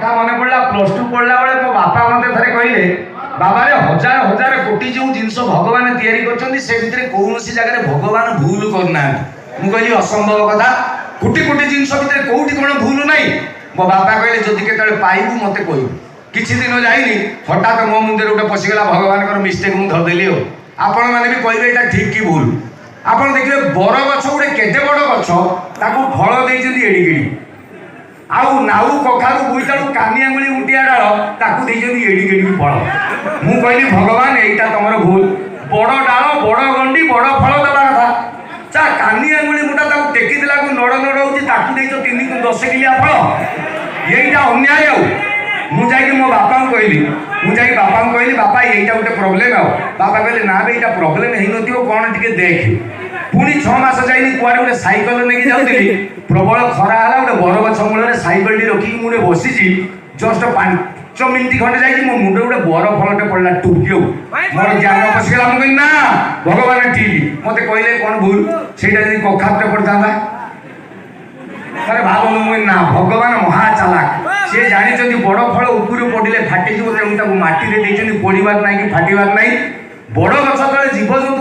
କଥା ମନେ ପଡିଲା ପ୍ଲସ ଟୁ ପଢିଲା ବେଳେ ମୋ ବାପା ମତେ ଥରେ କହିଲେ ବାବାରେ ହଜାର ହଜାର କୋଟି ଯେଉଁ ଜିନିଷ ଭଗବାନ ତିଆରି କରିଛନ୍ତି ସେ ଭିତରେ କୌଣସି ଜାଗାରେ ଭଗବାନ ଭୁଲ କରୁନାହାନ୍ତି। ମୁଁ କହିଲି ଅସମ୍ଭବ କଥା, କୋଟି କୋଟି ଜିନିଷ ଭିତରେ କୋଉଠି କ'ଣ ଭୁଲ ନାହିଁ? ମୋ ବାପା କହିଲେ ଯଦି କେତେବେଳେ ପାଇବୁ ମତେ କହିବୁ। କିଛି ଦିନ ଯାଇନି ହଠାତ୍ ମୋ ମୁଣ୍ଡରେ ଗୋଟେ ପଶିଗଲା ଭଗବାନଙ୍କର ମିଷ୍ଟେକ୍ ମୁଁ ଧରିଦେଲି। ଆଉ ଆପଣମାନେ ବି କହିବେ ଏଇଟା ଠିକ୍ କି ଭୁଲ। ଆପଣ ଦେଖିବେ ବର ଗଛ ଗୋଟେ କେତେ ବଡ଼ ଗଛ, ତାକୁ ଫଳ ଦେଇଛନ୍ତି ଏଡ଼ିକି ଆଉ ନାଉ କଖାରୁ ବୋଇତାଳୁ କାନି ଆଙ୍ଗୁଳି ଉଟିଆ ଡାଳ ତାକୁ ଦେଇଛନ୍ତି ଏଡ଼ିକି ଏଡ଼ିକି ଫଳ। ମୁଁ କହିଲି ଭଗବାନ ଏଇଟା ତମର ଭୁଲ, ବଡ଼ ଡାଳ ବଡ଼ ଗଣ୍ଡି ବଡ଼ ଫଳ ଦେବା କଥା। ଚା କାନି ଆଙ୍ଗୁଳି ମୁଟା ତାକୁ ଟେକି ଦେଲାକୁ ନଡ଼ ନଡ଼ ହେଉଛି, ତାକୁ ଦେଇଛ 10 କିଲିଆ ଫଳ, ଏଇଟା ଅନ୍ୟାୟ। ଆଉ ମୁଁ ଯାଇକି ମୋ ବାପାଙ୍କୁ କହିଲି, ବାପା ଏଇଟା ଗୋଟେ ପ୍ରୋବ୍ଲେମ୍। ଆଉ ବାପା କହିଲେ ନା ବେ ଏଇଟା ପ୍ରୋବ୍ଲେମ୍ ହେଇନଥିବ, କ'ଣ ଟିକେ ଦେଖେ। ପୁଣି 6 ମାସ ଯାଇନି କୁଆଡ଼େ ଗୋଟେ ସାଇକେଲ ନେଇକି ଯାଉଥିଲି, ପ୍ରବଳ ଖରା ହେଲା, ଗୋଟେ ବରଗଛ ମୂଳରେ ସାଇକେଲଟି ରଖିକି ମୁଁ ବସିଛି। ଜଷ୍ଟ 5 ମିନିଟ୍ ଖଣ୍ଡେ ଯାଇଛି ମୋ ମୁଣ୍ଡ ଗୋଟେ ବର ଫଳଟେ ପଡ଼ିଲା ଟୁକି। ଆଉ ମୋର ଜ୍ଞାନ ପଶିଗଲା। ମୁଁ କହିଲି ନା ଭଗବାନ ଠିକ୍, ମତେ କହିଲେ କ'ଣ ଭୁଲ, ସେଇଟା ଯଦି କଖାରୁଟେ ପଡ଼ିଥାନ୍ତା। ଥରେ ଭାବନ୍ତୁ, ମୁଁ ନା ଭଗବାନ ମହା ଚାଲାକ, ସେ ଜାଣିଛନ୍ତି ବଡ଼ ଫଳ ଉପରୁ ପଡ଼ିଲେ ଫାଟିଯିବ, ତେଣୁ ତାକୁ ମାଟିରେ ଦେଇଛନ୍ତି, ପଡ଼ିବାର ନାହିଁ କି ଫାଟିବାର ନାହିଁ। ବଡ଼ ଗଛ ତଳେ ଜୀବଜନ୍ତୁ